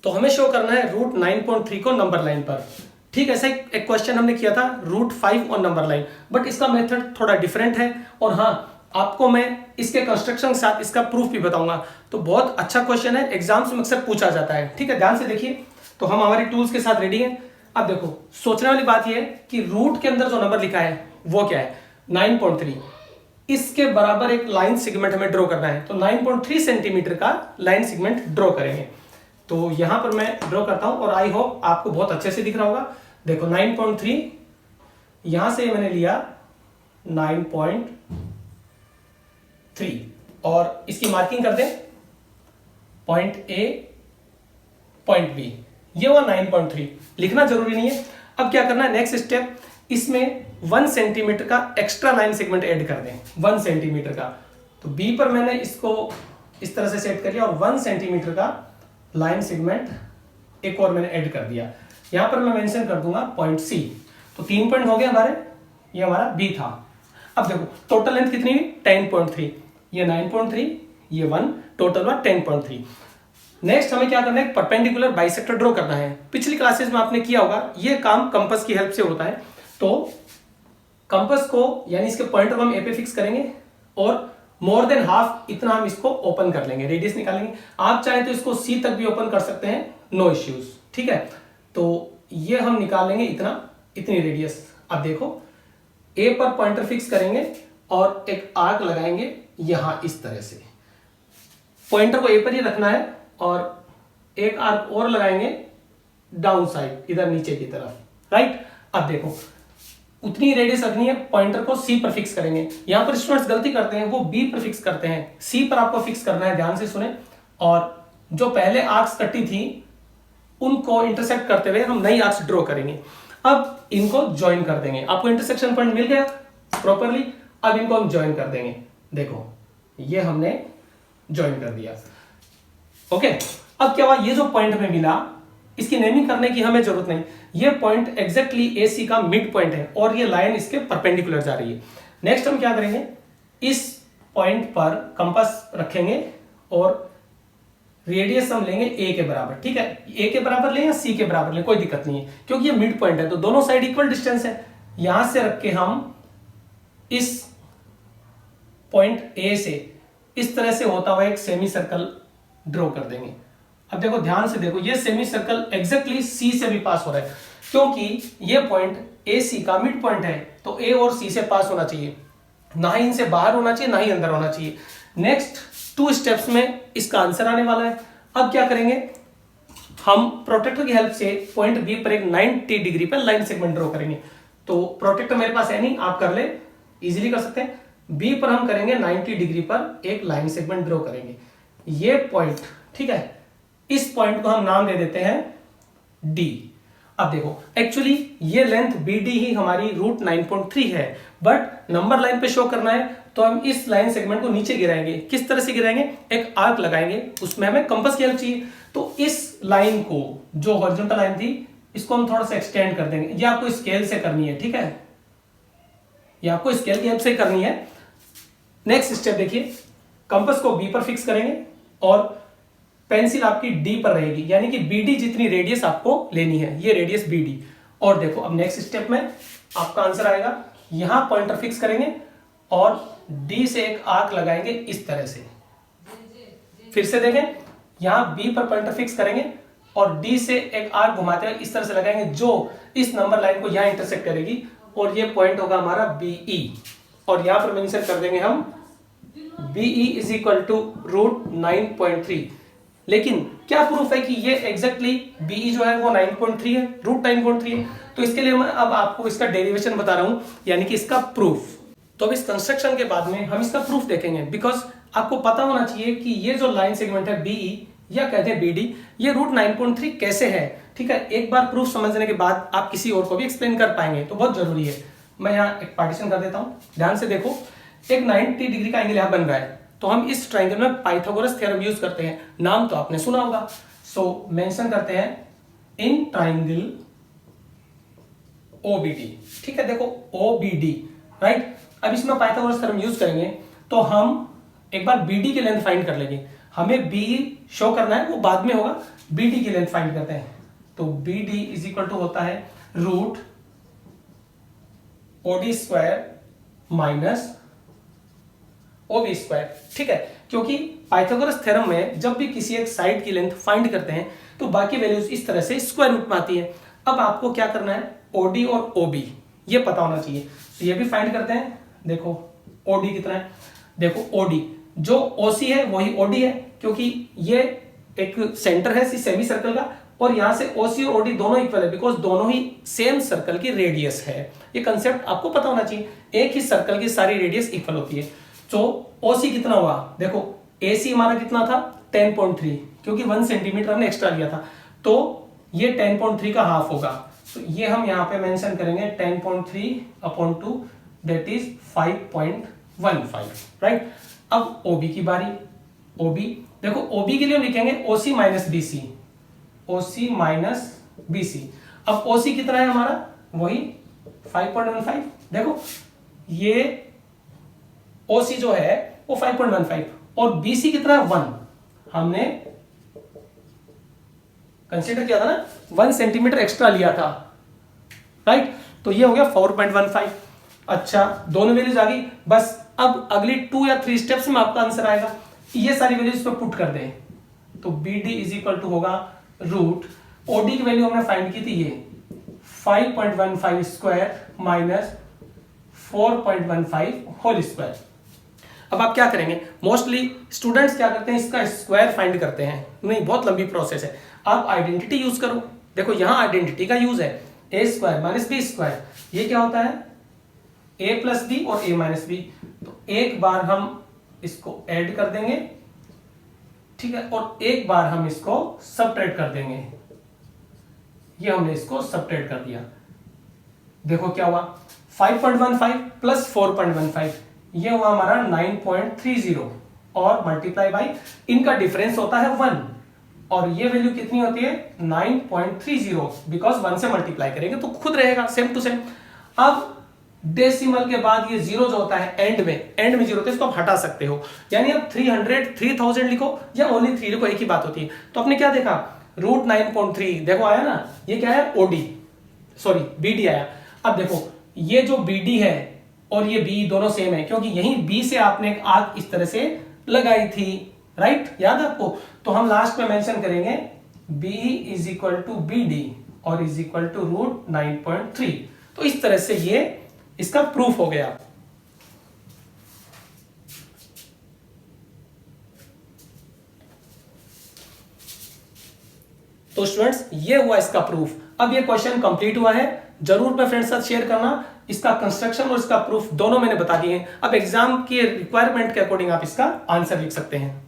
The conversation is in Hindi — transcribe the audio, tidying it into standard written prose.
तो हमें शो करना है रूट 9.3 को नंबर लाइन पर। ठीक, ऐसा एक क्वेश्चन हमने किया था root 5 on number line, but इसका मेथड थोड़ा डिफरेंट है। और हाँ, आपको मैं इसके कंस्ट्रक्शन के साथ इसका प्रूफ भी बताऊंगा। तो बहुत अच्छा क्वेश्चन है, एग्जाम्स में अक्सर पूछा जाता है। ठीक है, ध्यान से देखिए। तो हम हमारे टूल्स के साथ रेडी हैं। अब देखो, सोचने वाली बात यह है कि रूट के अंदर जो नंबर लिखा है वो क्या है, 9.3। इसके बराबर एक लाइन सेगमेंट हमें ड्रॉ करना है। तो 9.3 सेंटीमीटर का लाइन सेगमेंट ड्रॉ करेंगे। तो यहां पर मैं ड्रॉ करता हूं और आई होप आपको बहुत अच्छे से दिख रहा होगा। देखो 9.3, यहां से मैंने लिया 9.3 और इसकी मार्किंग कर दें, पॉइंट ए, पॉइंट बी, ये हुआ 9.3। लिखना जरूरी नहीं है। अब क्या करना है, नेक्स्ट स्टेप, इसमें 1 सेंटीमीटर का एक्स्ट्रा लाइन सेगमेंट ऐड कर दें, 1 सेंटीमीटर का। तो बी पर मैंने इसको इस तरह से सेट कर लिया और 1 सेंटीमीटर का लाइन सेगमेंट एक और मैंने ऐड कर दिया। यहां पर मैं मेंशन कर दूंगा पॉइंट सी। तो 3 पॉइंट हो गए हमारे, ये हमारा बी था। अब देखो टोटल लेंथ कितनी हुई, 10.3, ये 9.3, ये 1, टोटल हुआ 10.3। नेक्स्ट हमें क्या करना है, परपेंडिकुलर बाइसेक्टर ड्रॉ करना है। पिछली क्लासेस में आपने किया होगा, ये काम कंपास की हेल्प से होता है। तो कंपास को यानी इसके पॉइंटर को हम ए पे फिक्स करेंगे और मोर देन हाफ इतना हम इसको ओपन कर लेंगे, रेडियस निकालेंगे। आप चाहे तो इसको सी तक भी ओपन कर सकते हैं, नो इश्यूज। ठीक है, तो ये हम निकाल लेंगे इतनी रेडियस। अब देखो, ए पर पॉइंटर फिक्स करेंगे और एक आर्क लगाएंगे यहां इस तरह से। पॉइंटर को ए पर ही रखना है और एक आर्क और लगाएंगे डाउन साइड, इधर नीचे की तरफ, राइट। अब देखो, उतनी रेडियस रखनी है, पॉइंटर को सी पर फिक्स करेंगे। यहां पर स्टूडेंट्स गलती करते हैं, वो बी पर फिक्स करते हैं, सी पर आपको फिक्स करना है, ध्यान से सुने। और जो पहले आर्क्स कटी थी उनको इंटरसेक्ट करते हुए हम नई आर्क्स ड्रॉ करेंगे। अब इनको ज्वाइन कर देंगे, आपको इंटरसेक्शन पॉइंट मिल गया प्रॉपरली। अब इनको हम ज्वाइन कर देंगे, देखो ये हमने ज्वाइन कर दिया। ओके, अब क्या हुआ, ये जो पॉइंट हमें मिला इसकी नेमिंग करने की हमें जरूरत नहीं। ये पॉइंट एग्जैक्टली एसी का मिड पॉइंट है और ये लाइन इसके परपेंडिकुलर जा रही है। नेक्स्ट हम क्या करेंगे, इस पॉइंट पर कंपास रखेंगे और रेडियस हम लेंगे ए के बराबर। ठीक है, ए के बराबर लें या सी के बराबर लें, कोई दिक्कत नहीं है, क्योंकि ये मिड पॉइंट है तो दोनों साइड इक्वल डिस्टेंस है। यहां से रख के हम इस पॉइंट ए से इस तरह से होता हुआ एक सेमी सर्कल ड्रॉ कर देंगे। अब देखो, ध्यान से देखो, ये सेमी सर्कल एग्जैक्टली सी से भी पास हो रहा है, क्योंकि ये पॉइंट ए सी का मिड पॉइंट है। तो ए और सी से पास होना चाहिए, ना ही इनसे बाहर होना चाहिए ना ही अंदर होना चाहिए। नेक्स्ट 2 स्टेप्स में इसका आंसर आने वाला है। अब क्या करेंगे, हम प्रोटेक्टर की हेल्प से पॉइंट बी पर एक 90 डिग्री पर लाइन सेगमेंट ड्रॉ करेंगे। तो प्रोटेक्टर मेरे पास है नहीं, आप कर ले, इजीली कर सकते हैं। बी पर हम करेंगे 90 डिग्री पर एक लाइन सेगमेंट ड्रॉ करेंगे, ये पॉइंट। ठीक है, इस पॉइंट को हम नाम दे देते हैं डी। अब देखो, एक्चुअली ये लेंथ बी डी ही हमारी रूट 9.3 है, बट नंबर लाइन पे शो करना है तो हम इस लाइन सेगमेंट को नीचे गिराएंगे। किस तरह से गिराएंगे, एक आर्क लगाएंगे, उसमें हमें कंपास की हेल्प चाहिए। तो इस लाइन को, जो हॉरिजॉन्टल लाइन थी, इसको हम थोड़ा सा एक्सटेंड कर देंगे। ये आपको स्केल से करनी है, ठीक है, ये आपको स्केल की हेल्प से करनी है। नेक्स्ट स्टेप देखिए, कंपास को बी पर फिक्स करेंगे और पेंसिल आपकी डी पर रहेगी, यानी कि बीडी जितनी रेडियस आपको लेनी है, ये रेडियस बीडी। और देखो, अब नेक्स्ट स्टेप में आपका आंसर आएगा, यहां पॉइंटर फिक्स करेंगे और डी से एक आर्क लगाएंगे इस तरह से। फिर से देखें, यहां बी पर पॉइंटर फिक्स करेंगे और डी से एक आर्क घुमाते हुए इस तरह से लगाएंगे, जो इस नंबर लाइन को यहां इंटरसेक्ट करेगी और ये पॉइंट होगा हमारा बीई। और यहां पर मेंशन कर देंगे हम BE is equal to root 9.3। लेकिन क्या प्रूफ है कि ये एग्जैक्टली बीई जो है वो 9.3 है, रूट 9.3 है। तो इसके लिए मैं अब आपको इसका डेरिवेशन बता रहा हूं, यानी कि इसका प्रूफ। तो अब इस कंस्ट्रक्शन के बाद में हम इसका प्रूफ देखेंगे, बिकॉज आपको पता होना चाहिए कि ये जो लाइन सेगमेंट है बीई या कहते हैं बीडी, ये रूट 9.3 कैसे है। ठीक है, एक बार प्रूफ समझने के बाद आप किसी और को भी एक्सप्लेन कर पाएंगे, तो बहुत जरूरी है। मैं यहाँ एक पार्टीशन कर देता हूँ, ध्यान से देखो, एक 90 डिग्री का एंगल यहाँ बन रहा है। तो हम इस ट्राइंगल में पाइथागोरस थ्योरम यूज करते हैं, नाम तो आपने सुना होगा। सो मेंशन करते हैं इन ट्राइंगल ओबीडी। ठीक है, देखो ओबीडी, राइट। अब इसमें पाइथागोरस थ्योरम यूज करेंगे तो हम एक बार बीडी की लेंथ फाइंड कर लेंगे। हमें बी शो करना है, वो बाद में होगा। बी डी की लेंथ फाइंड करते हैं, तो B D is equal to होता है root OD square minus OB square. ठीक है, क्योंकि पाइथागोरस थ्योरम में जब भी किसी एक साइड की लेंथ फाइंड करते हैं तो बाकी वैल्यूज इस तरह से स्क्वायर रूट में आती है। अब आपको क्या करना है, ओडी और ओबी ये पता होना चाहिए, तो ये भी फाइंड करते हैं। देखो ओडी कितना है, देखो ओडी जो ओसी है वही ओडी है, क्योंकि ये एक सेंटर है सेमी सर्कल का, और यहां से ओसी और ओडी दोनों इक्वल है, बिकॉज दोनों ही सेम सर्कल की रेडियस है। ये कंसेप्ट आपको पता होना चाहिए, एक ही सर्कल की सारी रेडियस इक्वल होती है। तो ओसी कितना हुआ, देखो एसी हमारा कितना था 10.3, क्योंकि 1 सेंटीमीटर हमने एक्स्ट्रा लिया था, तो ये 10.3 का हाफ होगा। तो ये हम यहां पे मेंशन करेंगे 10.3/2 दैट इज 5.15, राइट। अब ओबी की बारी, ओबी देखो ओबी के लिए लिखेंगे ओसी माइनस बीसी, ओसी माइनस बीसी। अब ओसी कितना है हमारा, वही 5.15। देखो ये ओसी जो है वो 5.15 और बीसी कितना है 1, हमने कंसीडर किया था ना, 1 सेंटीमीटर एक्स्ट्रा लिया था, राइट। तो ये हो गया 4.15। अच्छा दोनों वैल्यूज आ गई, बस अब अगली 2 या 3 स्टेप्स में आपका आंसर आएगा। ये सारी वैल्यूज पे पुट कर दें, तो B D is equal to होगा रूट ओडी की वैल्यू हमने फाइंड की थी ये 5.15 स्क्वायर माइनस 4.15 होल स्क्वायर। अब आप क्या करेंगे, मोस्टली स्टूडेंट्स क्या करते हैं, इसका स्क्वायर फाइंड करते हैं, नहीं बहुत लंबी प्रोसेस है। आप आइडेंटिटी यूज करो, देखो यहां आइडेंटिटी का यूज है, ए स्क्वायर माइनस बी स्क्वायर, ये क्या होता है ए प्लस बी और ए माइनस बी। तो एक बार हम इसको ऐड कर देंगे, ठीक है, और एक बार हम इसको सबट्रैक्ट कर देंगे। ये हमने इसको सबट्रैक्ट कर दिया, देखो क्या हुआ 5.15 प्लस 4.15, ये हुआ हमारा 9.30 और मल्टीप्लाई बाई इनका डिफरेंस होता है 1, और ये वैल्यू कितनी होती है 9.30, बिकॉज 1 से मल्टीप्लाई करेंगे तो खुद रहेगा सेम टू सेम। अब डेसिमल के बाद ये जीरो जो होता है एंड में जीरो होता है, इसको आप हटा सकते हो, यानी अब 300 3000 लिखो या ओनली 3 लिखो, एक ही बात होती है। तो आपने क्या देखा रूट 9.3, देखो आया ना, ये क्या है ओडी, सॉरी बीडी आया। अब देखो ये जो बीडी है और ये बी दोनों सेम है, क्योंकि यही बी से आपने एक आर्क इस तरह से लगाई थी, राइट, याद है आपको। तो हम लास्ट में मेंशन करेंगे B is equal to B D और इज इक्वल टू रूट 9.3। तो इस तरह से ये इसका प्रूफ हो गया। तो स्टूडेंट्स ये हुआ इसका प्रूफ। अब ये क्वेश्चन कंप्लीट हुआ है, जरूर अपने फ्रेंड्स साथ शेयर करना। इसका कंस्ट्रक्शन और इसका प्रूफ दोनों मैंने बता दिए हैं। अब एग्जाम की रिक्वायरमेंट के अकॉर्डिंग आप इसका आंसर लिख सकते हैं।